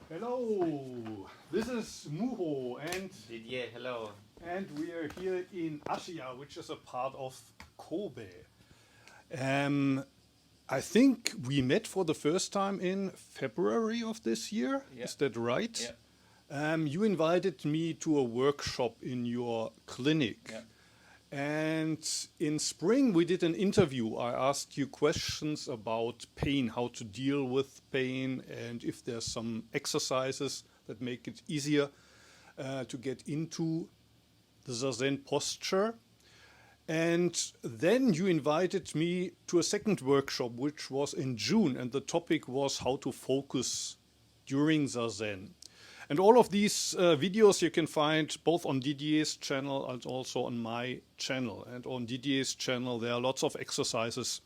Hello, this is Muho and Didier, hello. we are here in Asia, which is a part of Kobe. Um, I think we met for the first time in February of this year. Yeah. Is that right? Yeah. You invited me to a workshop in your clinic. Yeah. And in spring, we did an interview. I asked you questions about pain, how to deal with pain, and if there's some exercises that make it easier to get into the Zazen posture. And then you invited me to a second workshop, which was in June, and the topic was how to focus during Zazen. And all of these videos you can find both on Didier's channel and also on my channel. And on Didier's channel, there are lots of exercises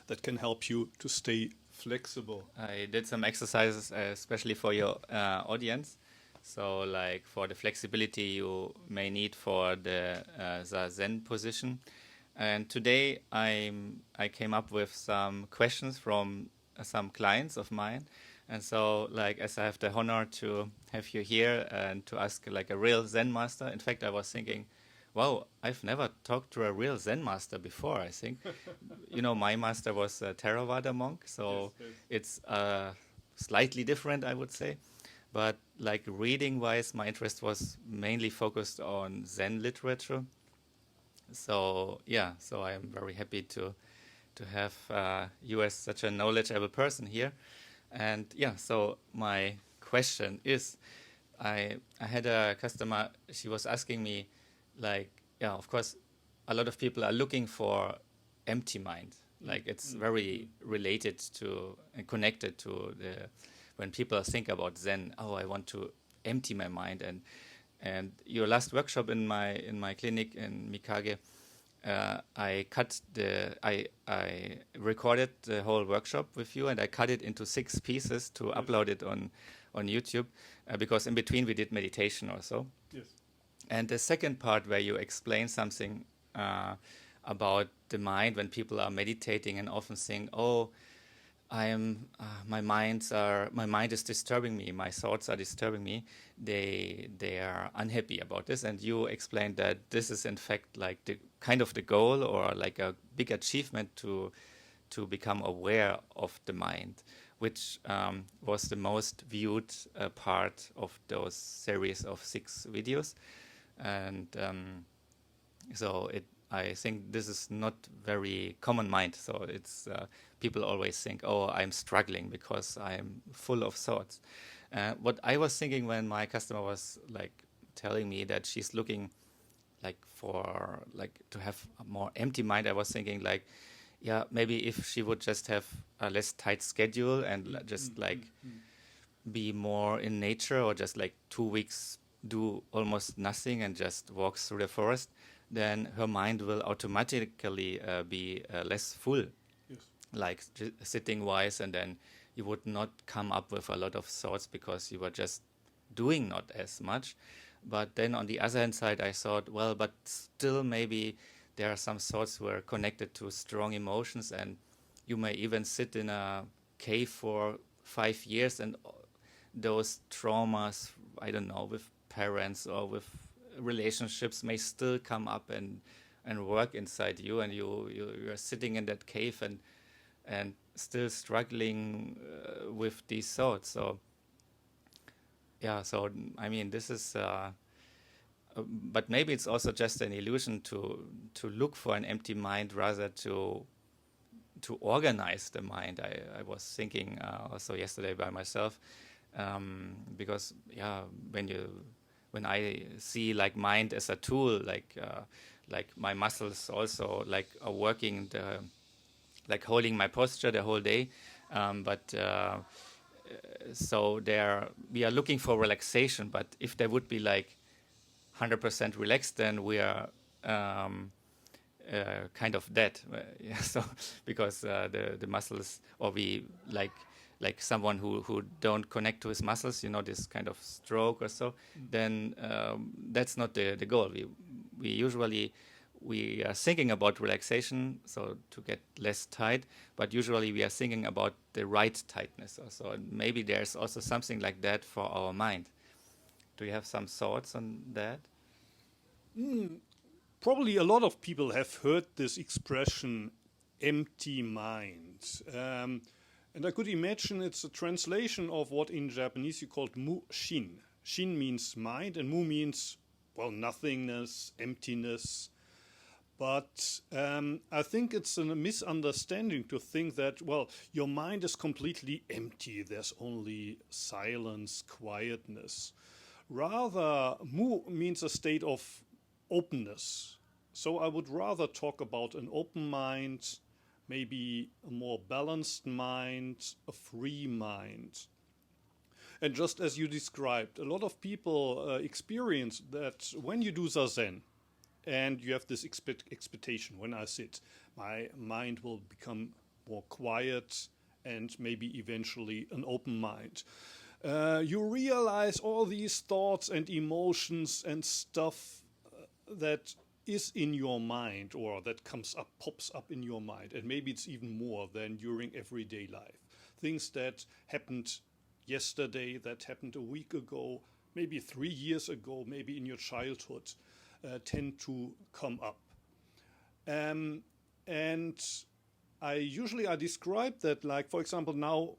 that can help you to stay flexible. I did some exercises especially for your audience. So like for the flexibility you may need for the Zazen position. And today I came up with some questions from some clients of mine. And so, like, as I have the honor to have you here and to ask like a real Zen master. In fact, I was thinking, wow, I've never talked to a real Zen master before, I think. My master was a Theravada monk, so Yes. it's slightly different, I would say. But like reading-wise, my interest was mainly focused on Zen literature. So, yeah, so I'm very happy to have you as such a knowledgeable person here. And yeah, so my question is, I had a customer, she was asking me, like, yeah, of course, a lot of people are looking for empty mind. Like it's very related to and connected to when people think about Zen, oh, I want to empty my mind. And your last workshop in my clinic in Mikage, I recorded the whole workshop with you, and I cut it into 6 pieces to upload it on YouTube, because in between we did meditation also. Yes. And the second part where you explain something about the mind when people are meditating and often think, oh, my mind is disturbing me, my thoughts are disturbing me, they are unhappy about this. And you explained that this is in fact like the kind of the goal or like a big achievement to become aware of the mind, which was the most viewed part of those series of 6 videos. And so I think this is not very common mind. So it's people always think, oh, I'm struggling because I'm full of thoughts. What I was thinking when my customer was like telling me that she's looking like for like to have a more empty mind, I was thinking like, yeah, maybe if she would just have a less tight schedule and just like be more in nature, or just like 2 weeks do almost nothing and just walk through the forest, then her mind will automatically be less full. Yes. Like sitting wise, and then you would not come up with a lot of thoughts because you were just doing not as much. But then on the other hand side, I thought, well, but still maybe there are some thoughts were connected to strong emotions, and you may even sit in a cave for 5 years, and those traumas, I don't know, with parents or with relationships may still come up and work inside you, and you're sitting in that cave and still struggling with these thoughts. So yeah, so I mean, this is but maybe it's also just an illusion to look for an empty mind rather to organize the mind. I was thinking also yesterday by myself, because yeah, when I see like mind as a tool, like my muscles also like are working like holding my posture the whole day, but so we are looking for relaxation. But if there would be like 100% relaxed, then we are kind of dead. Yeah, so because the muscles, or we like someone who don't connect to his muscles, this kind of stroke or so, then that's not the goal. We usually we are thinking about relaxation, so to get less tight, but usually we are thinking about the right tightness also. And maybe there's also something like that for our mind. Do you have some thoughts on that? Probably a lot of people have heard this expression, empty mind. And I could imagine it's a translation of what in Japanese you called mu shin. Shin means mind, and mu means, well, nothingness, emptiness. But I think it's a misunderstanding to think that, well, your mind is completely empty. There's only silence, quietness. Rather, mu means a state of openness. So I would rather talk about an open mind, maybe a more balanced mind, a free mind. And just as you described, a lot of people experience that when you do Zazen and you have this expectation, when I sit, my mind will become more quiet and maybe eventually an open mind. You realize all these thoughts and emotions and stuff that is in your mind or that comes up, pops up in your mind. And maybe it's even more than during everyday life. Things that happened yesterday, that happened a week ago, maybe 3 years ago, maybe in your childhood, tend to come up. And I describe that, like, for example, now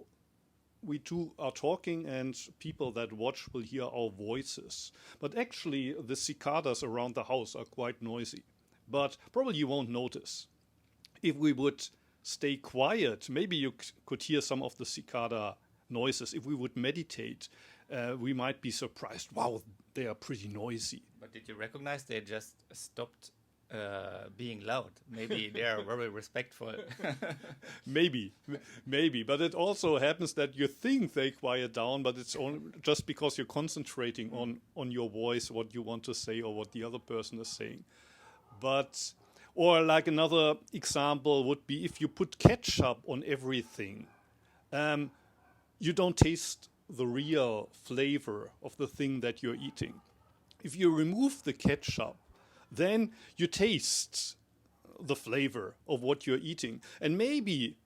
we two are talking and people that watch will hear our voices. But actually, the cicadas around the house are quite noisy. But probably you won't notice. If we would stay quiet, maybe you could hear some of the cicada noises. If we would meditate, we might be surprised. Wow, they are pretty noisy. But did you recognize they just stopped being loud? Maybe they are very respectful. Maybe. But it also happens that you think they quiet down, but it's only just because you're concentrating on your voice, what you want to say or what the other person is saying. But, or like another example would be if you put ketchup on everything, you don't taste the real flavor of the thing that you're eating. If you remove the ketchup, then you taste the flavor of what you're eating. And maybe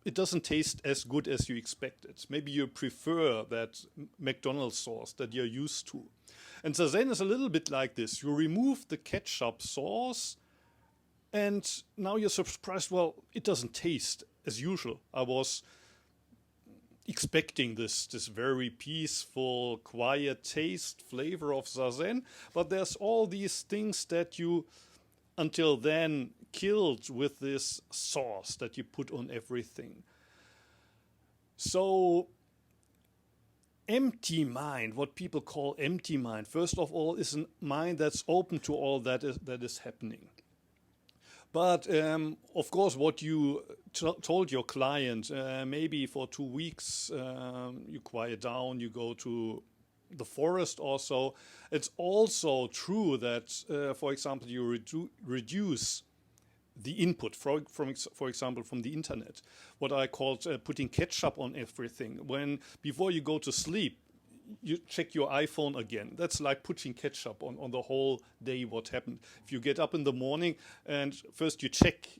it doesn't taste as good as you expected. Maybe you prefer that McDonald's sauce that you're used to. And Zazen is a little bit like this. You remove the ketchup sauce, and now you're surprised, well, it doesn't taste as usual. I was expecting this very peaceful, quiet taste, flavor of Zazen, but there's all these things that you, until then, killed with this sauce that you put on everything. So, empty mind, what people call empty mind, first of all, is a mind that's open to all that is happening. But of course, what you told your client, maybe for 2 weeks you quiet down, you go to the forest also. It's also true that, for example, you reduce the input, for example, from the internet. What I called putting ketchup on everything. When before you go to sleep, you check your iPhone again. That's like putting ketchup on the whole day, what happened. If you get up in the morning and first you check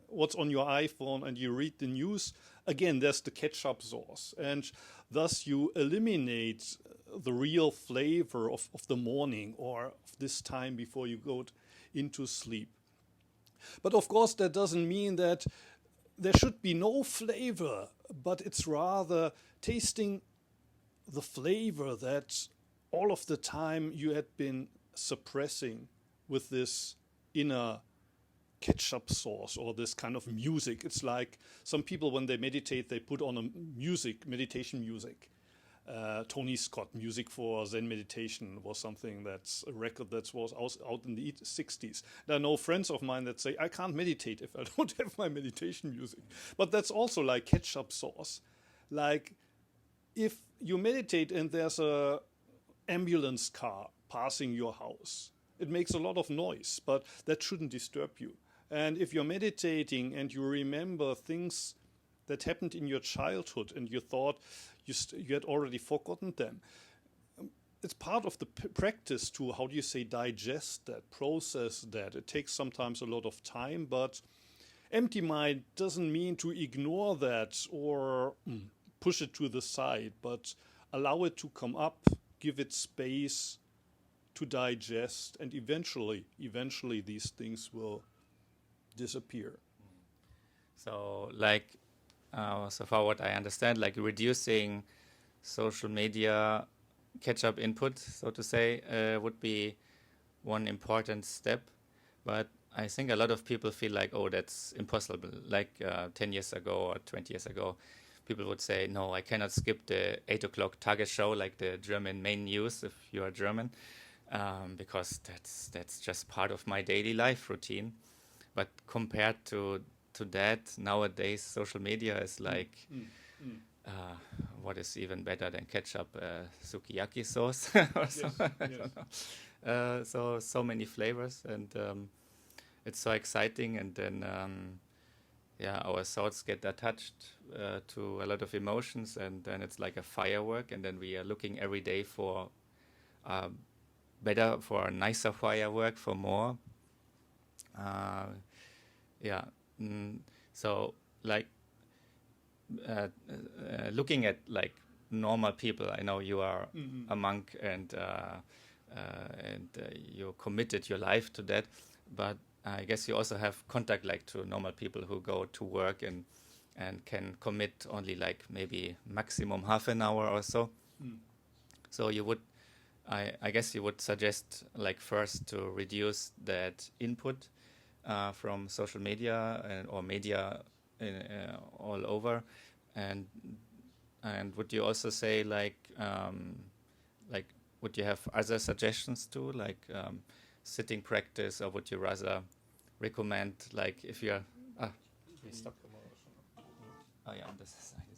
what's on your iPhone and you read the news, again, there's the ketchup sauce. And thus you eliminate the real flavor of the morning or of this time before you go into sleep. But of course, that doesn't mean that there should be no flavor, but it's rather tasting the flavor that all of the time you had been suppressing with this inner ketchup sauce or this kind of music. It's like some people, when they meditate, they put on a meditation music. Tony Scott music for Zen meditation was something that's a record that was out in the 60s. There are no friends of mine that say, I can't meditate if I don't have my meditation music. But that's also like ketchup sauce. Like, if you meditate and there's a ambulance car passing your house, it makes a lot of noise, but that shouldn't disturb you. And if you're meditating and you remember things that happened in your childhood and you thought you had already forgotten them, it's part of the practice to, how do you say, digest that, process that. It takes sometimes a lot of time, but empty mind doesn't mean to ignore that or push it to the side, but allow it to come up, give it space to digest, and eventually these things will disappear. So, like, so far what I understand, like reducing social media catch-up input, so to say, would be one important step. But I think a lot of people feel like, oh, that's impossible. Like 10 years ago or 20 years ago, people would say, no, I cannot skip the 8 o'clock Tagesschau, like the German main news, if you are German, because that's just part of my daily life routine. But compared to that, nowadays social media is like, what is even better than ketchup, sukiyaki sauce or something? I don't know. So many flavors, and it's so exciting. And then our thoughts get attached to a lot of emotions, and then it's like a firework. And then we are looking every day for for a nicer firework, for more. So like looking at like normal people, I know you are a monk, and you committed your life to that, but I guess you also have contact like to normal people who go to work and can commit only like maybe maximum half an hour or so. So you would, I guess you would suggest like first to reduce that input from social media or media all over, and would you also say like would you have other suggestions too, like sitting practice, or would you rather recommend like if you're stop. Oh yeah, on this side.